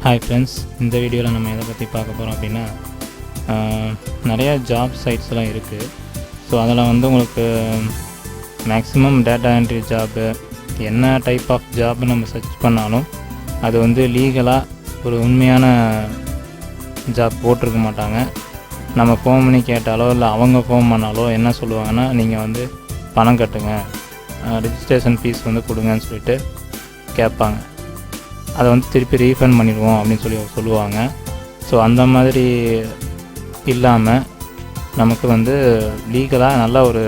Hi friends, இந்த வீடியோவில் நம்ம எதை பற்றி பார்க்க போகிறோம் அப்படின்னா நிறையா ஜாப் சைட்ஸ்லாம் இருக்குது. ஸோ அதில் வந்து உங்களுக்கு மேக்ஸிமம் டேட்டா என்ட்ரி ஜாப்பு, என்ன டைப் ஆஃப் ஜாப் நம்ம சர்ச் பண்ணாலும் அது வந்து லீகலாக ஒரு உண்மையான ஜாப் போட்டிருக்க மாட்டாங்க. நம்ம ஃபோன் பண்ணி கேட்டாலோ இல்லை அவங்க ஃபோன் பண்ணாலோ என்ன சொல்லுவாங்கன்னா, நீங்கள் வந்து பணம் கட்டுங்க, ரெஜிஸ்ட்ரேஷன் ஃபீஸ் வந்து கொடுங்கன்னு சொல்லிட்டு கேட்பாங்க. அதை வந்து திருப்பி ரீஃபண்ட் பண்ணிடுவோம் அப்படின்னு சொல்லுவாங்க. ஸோ அந்த மாதிரி இல்லாமல் நமக்கு வந்து லீகலாக நல்ல ஒரு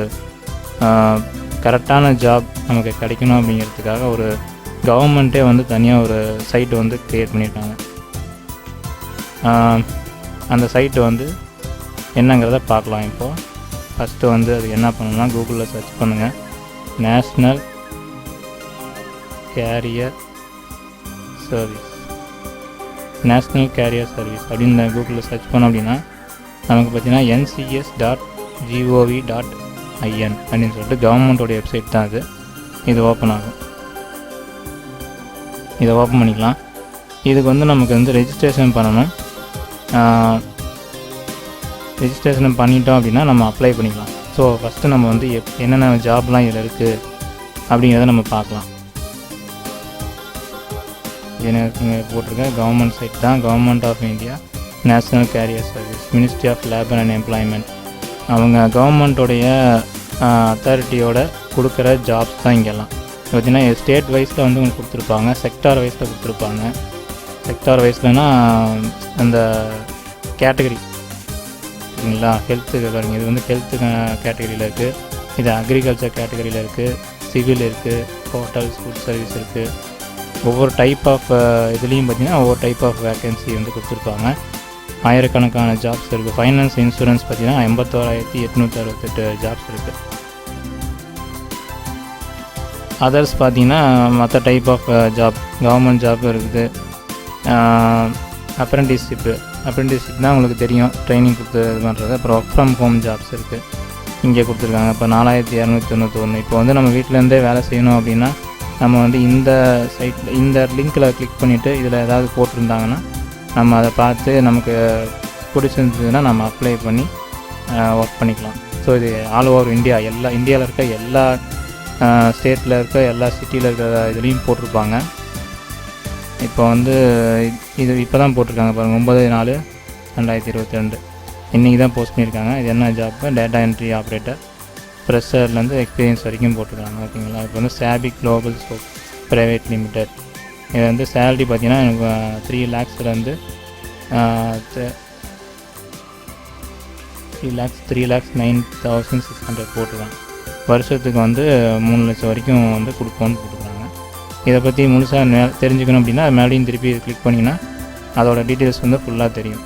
கரெக்டான ஜாப் நமக்கு கிடைக்கணும் அப்படிங்கிறதுக்காக ஒரு கவர்மெண்ட்டே வந்து தனியாக ஒரு சைட்டு வந்து க்ரியேட் பண்ணியிருக்காங்க. அந்த சைட்டு வந்து என்னங்கிறத பார்க்கலாம். இப்போது ஃபஸ்ட்டு வந்து அது என்ன பண்ணணும்னா, கூகுளில் சர்ச் பண்ணுங்கள், நேஷ்னல் கேரியர் சர்வீஸ் அப்படின்னு கூகுளில் சர்ச் பண்ணோம் அப்படின்னா நமக்கு பார்த்தீங்கன்னா ncs.gov.in அப்படின்னு சொல்லிட்டு கவர்மெண்ட்டோடைய வெப்சைட் தான் அது. இது ஓப்பன் ஆகும். இதை ஓப்பன் பண்ணிக்கலாம். இதுக்கு வந்து நமக்கு வந்து ரெஜிஸ்ட்ரேஷன் பண்ணணும். ரெஜிஸ்ட்ரேஷன் பண்ணிட்டோம் அப்படின்னா நம்ம அப்ளை பண்ணிக்கலாம். ஸோ ஃபஸ்ட்டு நம்ம வந்து என்னென்ன ஜாப்லாம் இதில் இருக்குது அப்படிங்கிறத நம்ம பார்க்கலாம். இங்கே போட்டிருக்க கவர்மெண்ட் சைட் தான், government of India national career service, ministry of labour and employment. அவங்க கவர்மெண்ட்டோடைய அத்தாரிட்டியோட கொடுக்குற ஜாப்ஸ் தான் இங்கெல்லாம். பார்த்திங்கன்னா ஸ்டேட் வைஸில் வந்து உங்களுக்கு கொடுத்துருப்பாங்க, செக்டார் வைஸில் கொடுத்துருப்பாங்க. செக்டார் வைஸ்லனா அந்த கேட்டகரி சரிங்களா, ஹெல்த்துக்கு பாருங்கள், இது வந்து ஹெல்த்து கேட்டகரியில் இருக்குது, இது அக்ரிகல்ச்சர் கேட்டகரியில் இருக்குது, சிவில் இருக்குது, ஹோட்டல்ஸ், ஃபுட் சர்வீஸ் இருக்குது. ஒவ்வொரு டைப் ஆஃப் இதுலேயும் பார்த்திங்கன்னா ஒவ்வொரு டைப் ஆஃப் வேக்கன்சி வந்து கொடுத்துருப்பாங்க. ஆயிரக்கணக்கான ஜாப்ஸ் இருக்குது. ஃபைனான்ஸ், இன்சூரன்ஸ் பார்த்திங்கன்னா 81,868 ஜாப்ஸ் இருக்குது. அதர்ஸ் பார்த்திங்கன்னா மற்ற type of job, government job இருக்குது. அப்ரெண்டிஸ்ஷிப் தான் உங்களுக்கு தெரியும், ட்ரைனிங் கொடுத்து இது பண்ணுறது. அப்புறம் ஒர்க் ஃப்ரம் ஹோம் ஜாப்ஸ் இருக்குது, இங்கே கொடுத்துருக்காங்க. இப்போ 4,291. இப்போ வந்து நம்ம வீட்டிலேருந்தே வேலை செய்யணும் அப்படின்னா நம்ம வந்து இந்த சைட்டில் இந்த லிங்க்கில் கிளிக் பண்ணிவிட்டு இதில் ஏதாவது போட்டிருந்தாங்கன்னா நம்ம அதை பார்த்து நமக்கு பிடிச்சிருந்ததுன்னா நம்ம அப்ளை பண்ணி ஒர்க் பண்ணிக்கலாம். ஸோ இது ஆல் ஓவர் இந்தியா, இந்தியாவில் இருக்க எல்லா ஸ்டேட்டில் இருக்க எல்லா சிட்டியில் இருக்கிற இதுலேயும் போட்டிருப்பாங்க. இப்போ வந்து இது இப்போ தான் போட்டிருக்காங்க பாருங்கள், 9/4/2022 இன்றைக்கி தான் போஸ்ட் பண்ணியிருக்காங்க. இது என்ன ஜாப்பு? டேட்டா என்ட்ரி ஆப்ரேட்டர், ஃப்ரெஷர்லேருந்து எக்ஸ்பீரியன்ஸ் வரைக்கும் போட்டுருக்காங்க. ஓகேங்களா. இப்போ வந்து SABIC Global Soap Private Limited. இது வந்து சேலரி பார்த்தீங்கன்னா எனக்கு 3 lakhsலேருந்து 3,09,600 போட்டுருக்காங்க. வருஷத்துக்கு வந்து 3 லட்சம் வரைக்கும் வந்து கொடுப்போன்னு போட்டுருக்காங்க. இதை பற்றி முழுசாக தெரிஞ்சுக்கணும் அப்படின்னா மேலேயும் திருப்பி கிளிக் பண்ணிங்கன்னா அதோடய டீட்டெயில்ஸ் வந்து ஃபுல்லாக தெரியும்.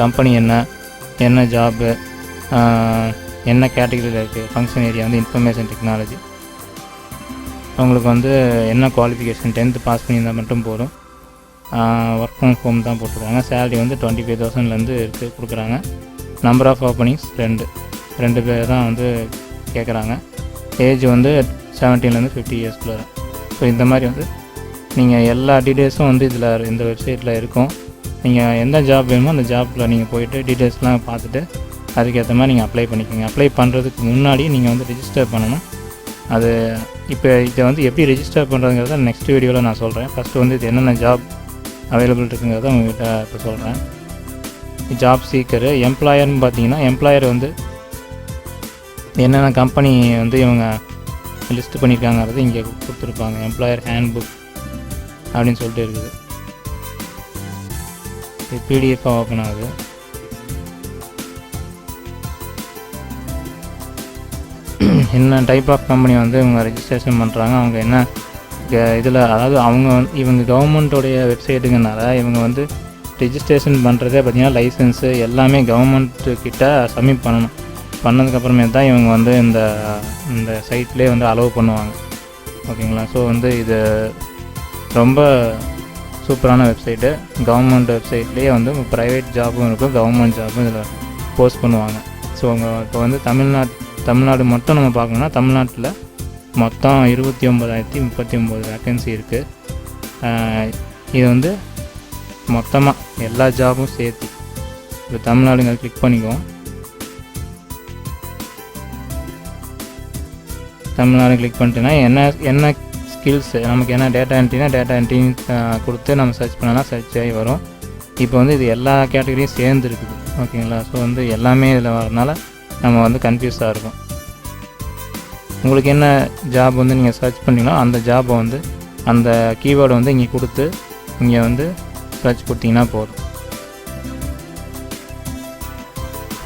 கம்பெனி என்ன ஜாபு, என்ன கேட்டகரியில் இருக்குது, ஃபங்க்ஷன் ஏரியா வந்து இன்ஃபர்மேஷன் டெக்னாலஜி. உங்களுக்கு வந்து என்ன குவாலிஃபிகேஷன், 10th பாஸ் பண்ணியிருந்தால் மட்டும் போதும். ஒர்க் ஃப்ரம் ஹோம் தான் போட்டுருக்காங்க. சேலரி வந்து 25,000லேருந்து இருக்குது கொடுக்குறாங்க. நம்பர் ஆஃப் ஓப்பனிங்ஸ் 2 பேர் தான் வந்து கேட்குறாங்க. ஏஜ் வந்து 17லேருந்து 50 இயர்ஸ்க்குள்ள. ஸோ இந்த மாதிரி வந்து நீங்கள் எல்லா டீட்டெயில்ஸும் வந்து இந்த வெப்சைட்டில் இருக்கும். நீங்கள் எந்த ஜாப் வேணுமோ அந்த ஜாப்பில் நீங்கள் போய்ட்டு டீட்டெயில்ஸ்லாம் பார்த்துட்டு அதுக்கேற்ற மாதிரி நீங்கள் அப்ளை பண்ணிக்கோங்க. அப்ளை பண்ணுறதுக்கு முன்னாடி நீங்கள் வந்து ரெஜிஸ்டர் பண்ணணும். அது இப்போ இதை வந்து எப்படி ரெஜிஸ்டர் பண்ணுறதுங்கிறத நெக்ஸ்ட் வீடியோவில் நான் சொல்கிறேன். ஃபஸ்ட்டு வந்து இது என்னென்ன ஜாப் அவைலபிள் இருக்குங்கிறத உங்கள்கிட்ட இப்போ சொல்கிறேன். ஜாப் சீக்கரு, எம்ப்ளாயர்னு பார்த்தீங்கன்னா எம்ப்ளாயர் வந்து என்னென்ன கம்பெனி வந்து இவங்க லிஸ்ட் பண்ணியிருக்காங்கிறது இங்கே கொடுத்துருப்பாங்க. எம்ப்ளாயர் ஹேண்ட் புக் அப்படின்னு சொல்லிட்டு இருக்குது. இது பிடிஎஃபாக ஓப்பன் ஆகுது. என்ன டைப் ஆஃப் கம்பெனி வந்து இவங்க ரெஜிஸ்ட்ரேஷன் பண்ணுறாங்க, அவங்க என்ன இதில், அதாவது இவங்க கவர்மெண்ட்டோடைய வெப்சைட்டுங்கனால இவங்க வந்து ரெஜிஸ்ட்ரேஷன் பண்ணுறதே பார்த்திங்கன்னா லைசன்ஸு எல்லாமே கவர்மெண்ட்டுக்கிட்ட சப்மிட் பண்ணணும். பண்ணதுக்கப்புறமே தான் இவங்க வந்து இந்த சைட்லேயே வந்து அலோவ் பண்ணுவாங்க. ஓகேங்களா. ஸோ வந்து இது ரொம்ப சூப்பரான வெப்சைட்டு. கவர்மெண்ட் வெப்சைட்லேயே வந்து ப்ரைவேட் ஜாபும் இருக்கும், கவர்மெண்ட் ஜாபும் இதில் போஸ்ட் பண்ணுவாங்க. ஸோ இப்போ வந்து தமிழ்நாடு மட்டும் நம்ம பார்க்கணுன்னா தமிழ்நாட்டில் மொத்தம் 29,039 வேக்கன்சி இருக்குது. இது வந்து மொத்தமாக எல்லா ஜாபும் சேர்த்து இப்போ தமிழ்நாடுங்க கிளிக் பண்ணிக்குவோம். தமிழ்நாடு கிளிக் பண்ணிட்டேன்னா என்ன ஸ்கில்ஸு நமக்கு என்ன டேட்டா என்ட்ரின்னு கொடுத்து நம்ம சர்ச் பண்ணலாம், சர்ச் ஆகி வரும். இப்போ வந்து இது எல்லா கேட்டகரியும் சேர்ந்து இருக்குது. ஓகேங்களா? ஸோ வந்து எல்லாமே இதில் வரதுனால நம்ம வந்து கன்ஃபியூஸாக இருக்கும். உங்களுக்கு என்ன ஜாப் வந்து நீங்கள் சர்ச் பண்ணிங்களோ அந்த ஜாபை வந்து அந்த கீவேர்டை வந்து இங்கே கொடுத்து இங்கே வந்து சர்ச் கொடுத்தீங்கன்னா போதும்.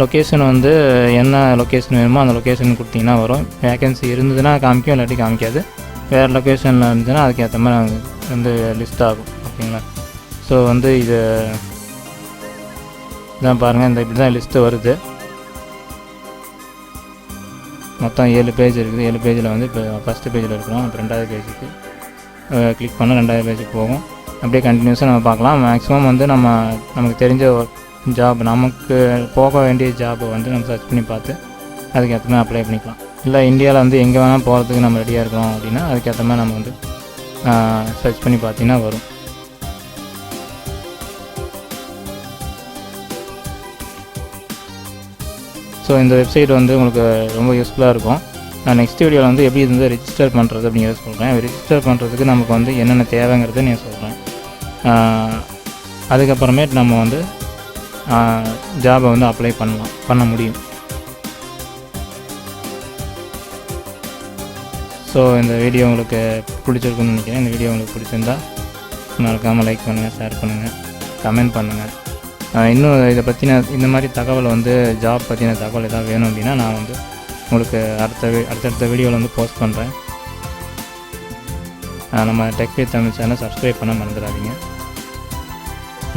லொக்கேஷன் வந்து என்ன லொக்கேஷன் வேணுமோ அந்த லொக்கேஷன் கொடுத்தீங்கன்னா வரும். வேக்கன்சி இருந்ததுன்னா காமிக்கும், இல்லாட்டி காமிக்காது. வேறு லொக்கேஷனில் இருந்துச்சுன்னா அதுக்கேற்ற மாதிரி வந்து லிஸ்ட் ஆகும். ஓகேங்களா? ஸோ வந்து இதான் பாருங்கள், இந்த இப்படி தான் லிஸ்ட்டு வருது. மொத்தம் 7 பேஜ் இருக்குது. 7 பேஜில் வந்து இப்போ ஃபஸ்ட்டு பேஜில் இருக்கிறோம். இப்போ 2வது பேஜுக்கு கிளிக் பண்ணால் 2வது பேஜுக்கு போகும். அப்படியே கண்டினியூஸாக நம்ம பார்க்கலாம். மேக்ஸிமம் வந்து நமக்கு தெரிஞ்ச ஜாப், நமக்கு போக வேண்டிய ஜாபை வந்து நம்ம சர்ச் பண்ணி பார்த்து அதுக்கேற்ற மாதிரி அப்ளை பண்ணிக்கலாம். இல்லை இந்தியாவில் வந்து எங்கே வேணால் போகிறதுக்கு நம்ம ரெடியாக இருக்கிறோம் அப்படின்னா அதுக்கேற்ற மாதிரி நம்ம வந்து சர்ச் பண்ணி பார்த்தீங்கன்னா வரும். ஸோ இந்த வெப்சைட் வந்து உங்களுக்கு ரொம்ப யூஸ்ஃபுல்லாக இருக்கும். நான் நெக்ஸ்ட் வீடியோவில் வந்து எப்படி இது வந்து ரெஜிஸ்டர் பண்ணுறது அப்படிங்கிறத சொல்கிறேன். ரெஜிஸ்டர் பண்ணுறதுக்கு நமக்கு வந்து என்னென்ன தேவைங்கிறத நான் சொல்கிறேன். அதுக்கப்புறமேட்டு நம்ம வந்து ஜாபை வந்து அப்ளை பண்ண முடியும். ஸோ இந்த வீடியோ உங்களுக்கு பிடிச்சிருக்குன்னு நினைக்கிறேன். இந்த வீடியோ உங்களுக்கு பிடிச்சிருந்தா மறக்காமல் லைக் பண்ணுங்கள், ஷேர் பண்ணுங்கள், கமெண்ட் பண்ணுங்கள். இன்னும் இதை பற்றின இந்த மாதிரி தகவல் வந்து ஜாப் பற்றின தகவல் எதாவது வேணும் அப்படின்னா நான் வந்து உங்களுக்கு அடுத்தடுத்த வீடியோவில் வந்து போஸ்ட் பண்ணுறேன். நம்ம டெக் வித் தமிழ் சேனலை சப்ஸ்கிரைப் பண்ண மறந்துடாதீங்க.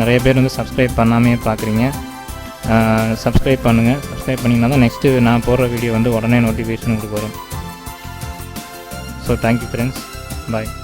நிறைய பேர் வந்து சப்ஸ்கிரைப் பண்ணாமே பார்க்குறீங்க. சப்ஸ்கிரைப் பண்ணுங்கள். சப்ஸ்கிரைப் பண்ணிங்கன்னா தான் நெக்ஸ்ட்டு நான் போடுற வீடியோ வந்து உடனே நோட்டிஃபிகேஷன் உங்களுக்கு வரும். ஸோ தேங்க்யூ ஃப்ரெண்ட்ஸ், பாய்.